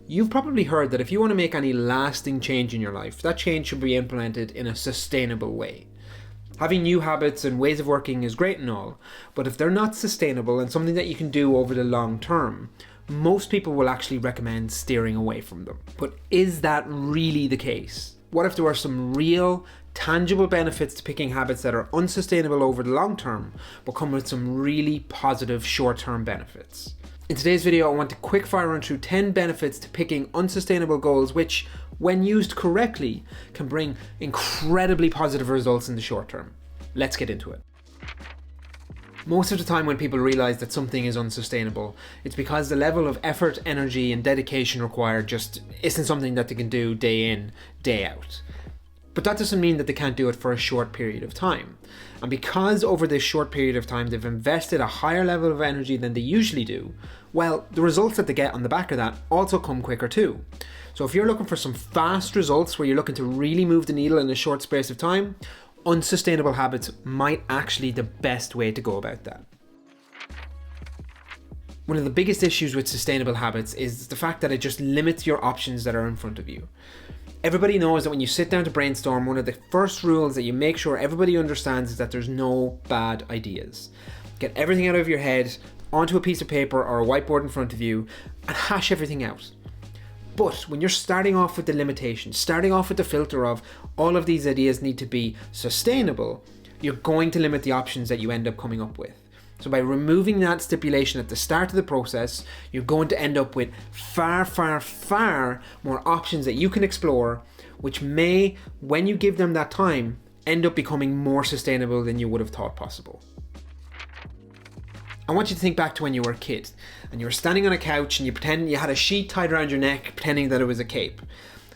You've probably heard that if you want to make any lasting change in your life, that change should be implemented in a sustainable way. Having new habits and ways of working is great and all, but if they're not sustainable and something that you can do over the long term, most people will actually recommend steering away from them. But is that really the case? What if there are some real, tangible benefits to picking habits that are unsustainable over the long term, but come with some really positive short-term benefits? In today's video, I want to quickfire run through 10 benefits to picking unsustainable goals which, when used correctly, can bring incredibly positive results in the short term. Let's get into it. Most of the time when people realize that something is unsustainable, it's because the level of effort, energy, and dedication required just isn't something that they can do day in, day out. But that doesn't mean that they can't do it for a short period of time. And because over this short period of time they've invested a higher level of energy than they usually do, well, the results that they get on the back of that also come quicker too. So if you're looking for some fast results where you're looking to really move the needle in a short space of time, unsustainable habits might actually be the best way to go about that. One of the biggest issues with sustainable habits is the fact that it just limits your options that are in front of you. Everybody knows that when you sit down to brainstorm, one of the first rules that you make sure everybody understands is that there's no bad ideas. Get everything out of your head, onto a piece of paper or a whiteboard in front of you, and hash everything out. But when you're starting off with the limitations, starting off with the filter of all of these ideas need to be sustainable, you're going to limit the options that you end up coming up with. So by removing that stipulation at the start of the process, you're going to end up with far, far, far more options that you can explore, which may, when you give them that time, end up becoming more sustainable than you would have thought possible. I want you to think back to when you were a kid and you were standing on a couch and you pretend you had a sheet tied around your neck pretending that it was a cape.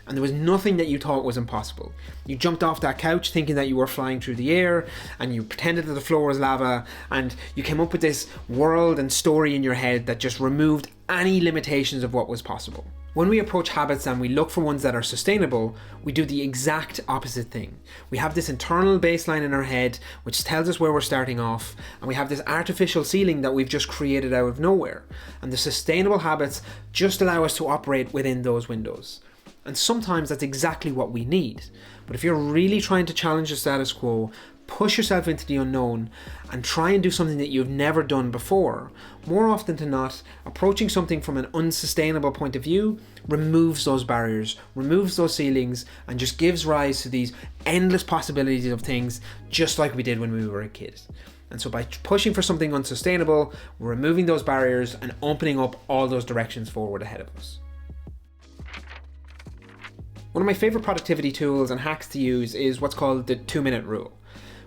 And there was nothing that you thought was impossible. You jumped off that couch thinking that you were flying through the air, and you pretended that the floor was lava, and you came up with this world and story in your head that just removed any limitations of what was possible. When we approach habits and we look for ones that are sustainable, we do the exact opposite thing. We have this internal baseline in our head which tells us where we're starting off, and we have this artificial ceiling that we've just created out of nowhere. And the sustainable habits just allow us to operate within those windows. And sometimes that's exactly what we need. But if you're really trying to challenge the status quo, push yourself into the unknown, and try and do something that you've never done before, more often than not, approaching something from an unsustainable point of view removes those barriers, removes those ceilings, and just gives rise to these endless possibilities of things, just like we did when we were a kid. And so by pushing for something unsustainable, we're removing those barriers and opening up all those directions forward ahead of us. One of my favorite productivity tools and hacks to use is what's called the 2-minute rule.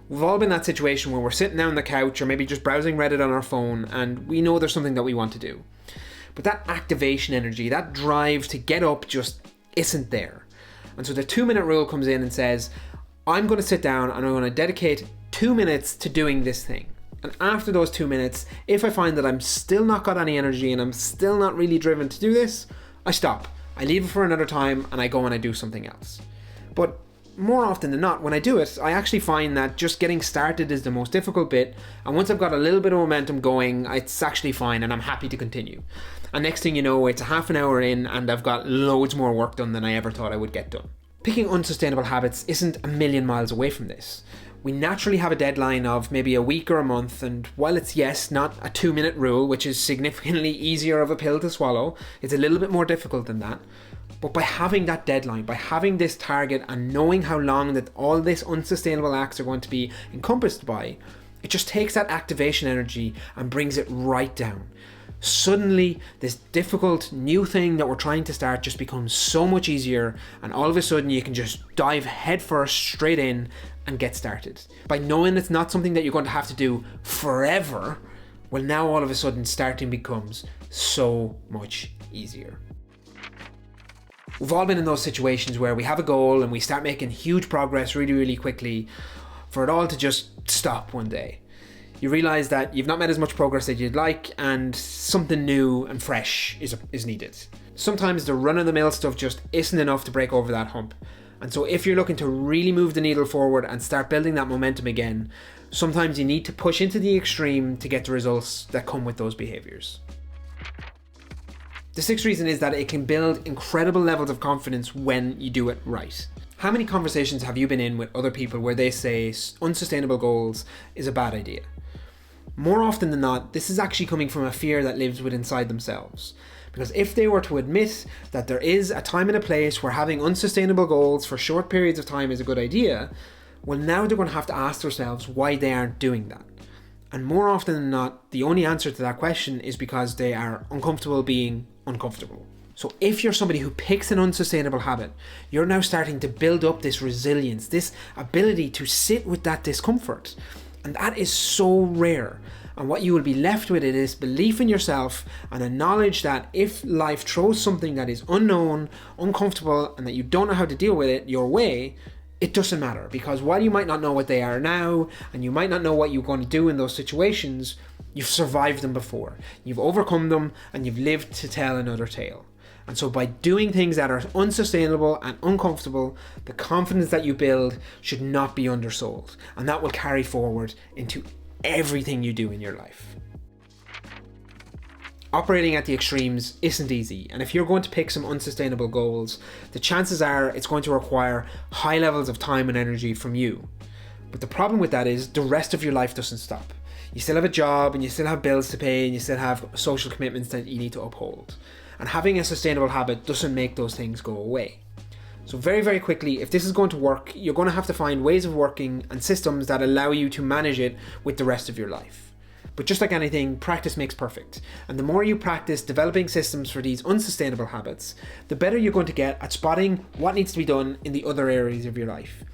We've all been in that situation where we're sitting down on the couch or maybe just browsing Reddit on our phone and we know there's something that we want to do. But that activation energy, that drive to get up just isn't there. And so the 2-minute rule comes in and says, I'm going to sit down and I'm going to dedicate 2 minutes to doing this thing. And after those 2 minutes, if I find that I'm still not got any energy and I'm still not really driven to do this, I stop. I leave it for another time and I go and I do something else. But more often than not, when I do it, I actually find that just getting started is the most difficult bit, and once I've got a little bit of momentum going, it's actually fine and I'm happy to continue. And next thing you know, it's a half an hour in and I've got loads more work done than I ever thought I would get done. Picking unsustainable habits isn't a million miles away from this. We naturally have a deadline of maybe a week or a month, and while it's, yes, not a 2-minute rule, which is significantly easier of a pill to swallow, it's a little bit more difficult than that. But by having that deadline, by having this target and knowing how long that all these unsustainable acts are going to be encompassed by, it just takes that activation energy and brings it right down. Suddenly, this difficult new thing that we're trying to start just becomes so much easier, and all of a sudden you can just dive headfirst straight in and get started. By knowing it's not something that you're going to have to do forever, well, now all of a sudden starting becomes so much easier. We've all been in those situations where we have a goal and we start making huge progress really, really quickly, for it all to just stop one day. You realize that you've not made as much progress as you'd like, and something new and fresh is needed. Sometimes the run-of-the-mill stuff just isn't enough to break over that hump. And so if you're looking to really move the needle forward and start building that momentum again, sometimes you need to push into the extreme to get the results that come with those behaviors. The sixth reason is that it can build incredible levels of confidence when you do it right. How many conversations have you been in with other people where they say unsustainable goals is a bad idea? More often than not, this is actually coming from a fear that lives within inside themselves. Because if they were to admit that there is a time and a place where having unsustainable goals for short periods of time is a good idea, well, now they're going to have to ask themselves why they aren't doing that. And more often than not, the only answer to that question is because they are uncomfortable being uncomfortable. So if you're somebody who picks an unsustainable habit, you're now starting to build up this resilience, this ability to sit with that discomfort. And that is so rare. And what you will be left with is belief in yourself and a knowledge that if life throws something that is unknown, uncomfortable, and that you don't know how to deal with it your way, it doesn't matter. Because while you might not know what they are now, and you might not know what you're going to do in those situations, you've survived them before. You've overcome them, and you've lived to tell another tale. And so by doing things that are unsustainable and uncomfortable, the confidence that you build should not be undersold. And that will carry forward into everything you do in your life. Operating at the extremes isn't easy, and if you're going to pick some unsustainable goals, the chances are it's going to require high levels of time and energy from you. But the problem with that is the rest of your life doesn't stop. You still have a job, and you still have bills to pay, and you still have social commitments that you need to uphold. And having a sustainable habit doesn't make those things go away. So very, very quickly, if this is going to work, you're going to have to find ways of working and systems that allow you to manage it with the rest of your life. But just like anything, practice makes perfect. And the more you practice developing systems for these unsustainable habits, the better you're going to get at spotting what needs to be done in the other areas of your life.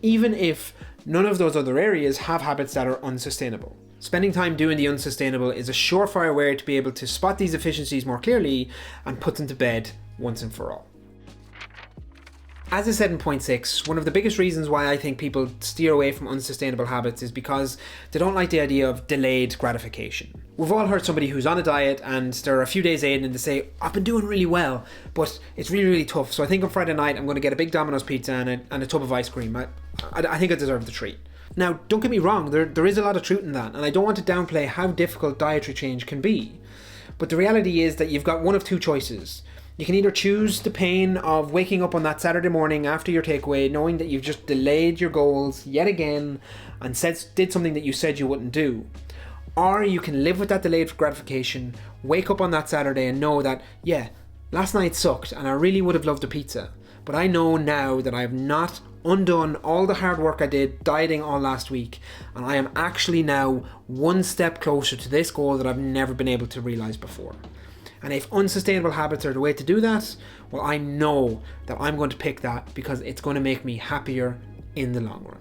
Even if none of those other areas have habits that are unsustainable. Spending time doing the unsustainable is a surefire way to be able to spot these efficiencies more clearly and put them to bed once and for all. As I said in point 6, one of the biggest reasons why I think people steer away from unsustainable habits is because they don't like the idea of delayed gratification. We've all heard somebody who's on a diet and they're a few days in and they say, I've been doing really well, but it's really, really tough. So I think on Friday night I'm going to get a big Domino's pizza and a tub of ice cream. I think I deserve the treat. Now, don't get me wrong, there is a lot of truth in that, and I don't want to downplay how difficult dietary change can be. But the reality is that you've got one of two choices. You can either choose the pain of waking up on that Saturday morning after your takeaway, knowing that you've just delayed your goals yet again and did something that you said you wouldn't do. Or you can live with that delayed gratification, wake up on that Saturday and know that, yeah, last night sucked and I really would have loved a pizza. But I know now that I have not undone all the hard work I did dieting all last week, and I am actually now one step closer to this goal that I've never been able to realize before. And if unsustainable habits are the way to do that, well, I know that I'm going to pick that because it's going to make me happier in the long run.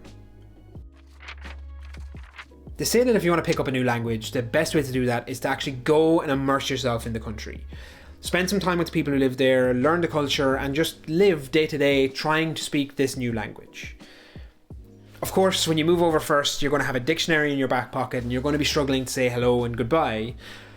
They say that if you want to pick up a new language, the best way to do that is to actually go and immerse yourself in the country. Spend some time with the people who live there, learn the culture, and just live day to day trying to speak this new language. Of course, when you move over first, you're going to have a dictionary in your back pocket and you're going to be struggling to say hello and goodbye.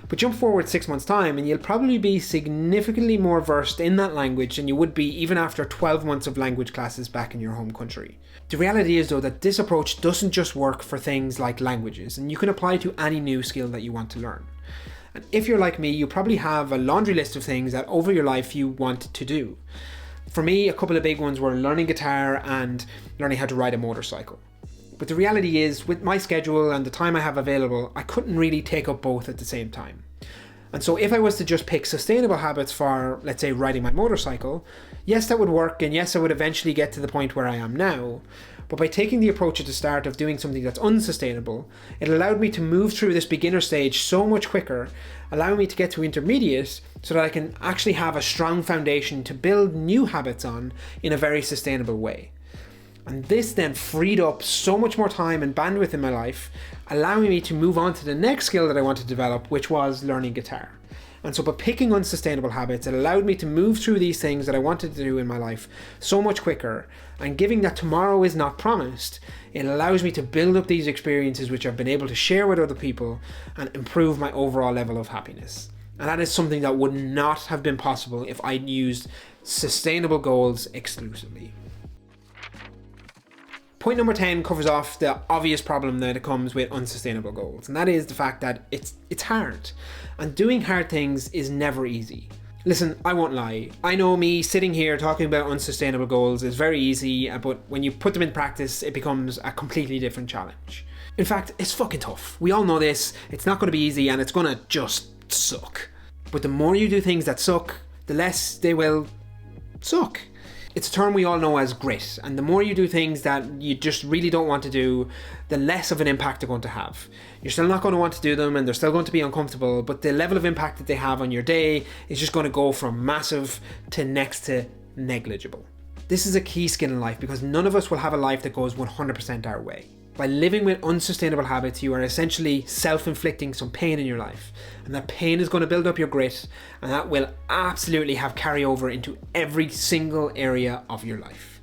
But jump forward 6 months' time and you'll probably be significantly more versed in that language than you would be even after 12 months of language classes back in your home country. The reality is, though, that this approach doesn't just work for things like languages, and you can apply to any new skill that you want to learn. And if you're like me, you probably have a laundry list of things that over your life you want to do. For me, a couple of big ones were learning guitar and learning how to ride a motorcycle. But the reality is, with my schedule and the time I have available, I couldn't really take up both at the same time. And so if I was to just pick sustainable habits for, let's say, riding my motorcycle, yes, that would work, and yes, I would eventually get to the point where I am now. But by taking the approach at the start of doing something that's unsustainable, it allowed me to move through this beginner stage so much quicker, allowing me to get to intermediate so that I can actually have a strong foundation to build new habits on in a very sustainable way. And this then freed up so much more time and bandwidth in my life, allowing me to move on to the next skill that I want to develop, which was learning guitar. And so by picking unsustainable habits, it allowed me to move through these things that I wanted to do in my life so much quicker. And giving that tomorrow is not promised, it allows me to build up these experiences which I've been able to share with other people and improve my overall level of happiness. And that is something that would not have been possible if I'd used sustainable goals exclusively. Point number 10 covers off the obvious problem that comes with unsustainable goals, and that is the fact that it's hard. And doing hard things is never easy. Listen, I won't lie. I know me sitting here talking about unsustainable goals is very easy, but when you put them in practice, it becomes a completely different challenge. In fact, it's fucking tough. We all know this. It's not going to be easy and it's going to just suck. But the more you do things that suck, the less they will suck. It's a term we all know as grit, and the more you do things that you just really don't want to do, the less of an impact they're going to have. You're still not going to want to do them and they're still going to be uncomfortable, but the level of impact that they have on your day is just going to go from massive to next to negligible. This is a key skill in life because none of us will have a life that goes 100% our way. By living with unsustainable habits, you are essentially self-inflicting some pain in your life. And that pain is going to build up your grit, and that will absolutely have carryover into every single area of your life.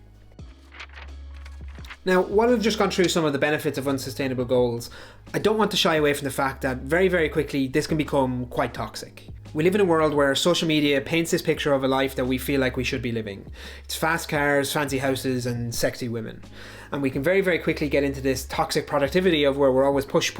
Now, while I've just gone through some of the benefits of unsustainable goals, I don't want to shy away from the fact that very, very quickly this can become quite toxic. We live in a world where social media paints this picture of a life that we feel like we should be living. It's fast cars, fancy houses, and sexy women. And we can very, very quickly get into this toxic productivity of where we're always push,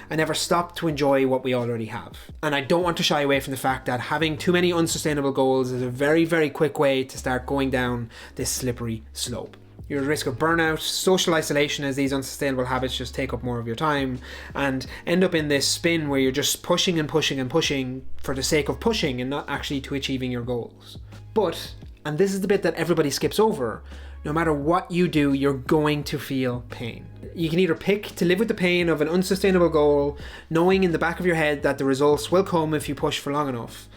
and never stop to enjoy what we already have. And I don't want to shy away from the fact that having too many unsustainable goals is a very, very quick way to start going down this slippery slope. You're at risk of burnout, social isolation as these unsustainable habits just take up more of your time, and end up in this spin where you're just pushing for the sake of pushing and not actually to achieving your goals. But, and this is the bit that everybody skips over, no matter what you do, you're going to feel pain. You can either pick to live with the pain of an unsustainable goal, knowing in the back of your head that the results will come if you push for long enough.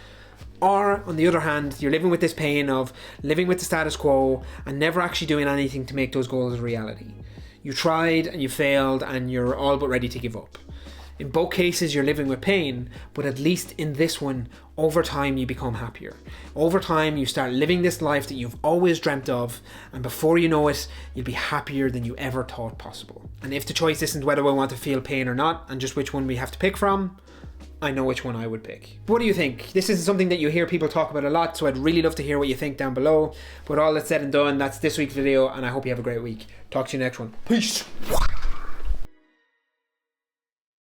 Or, on the other hand, you're living with this pain of living with the status quo and never actually doing anything to make those goals a reality. You tried and you failed and you're all but ready to give up. In both cases, you're living with pain, but at least in this one, over time you become happier. Over time, you start living this life that you've always dreamt of, and before you know it, you'll be happier than you ever thought possible. And if the choice isn't whether we want to feel pain or not, and just which one we have to pick from, I know which one I would pick. What do you think? This isn't something that you hear people talk about a lot, so I'd really love to hear what you think down below. But all that's said and done, that's this week's video, and I hope you have a great week. Talk to you next one. Peace!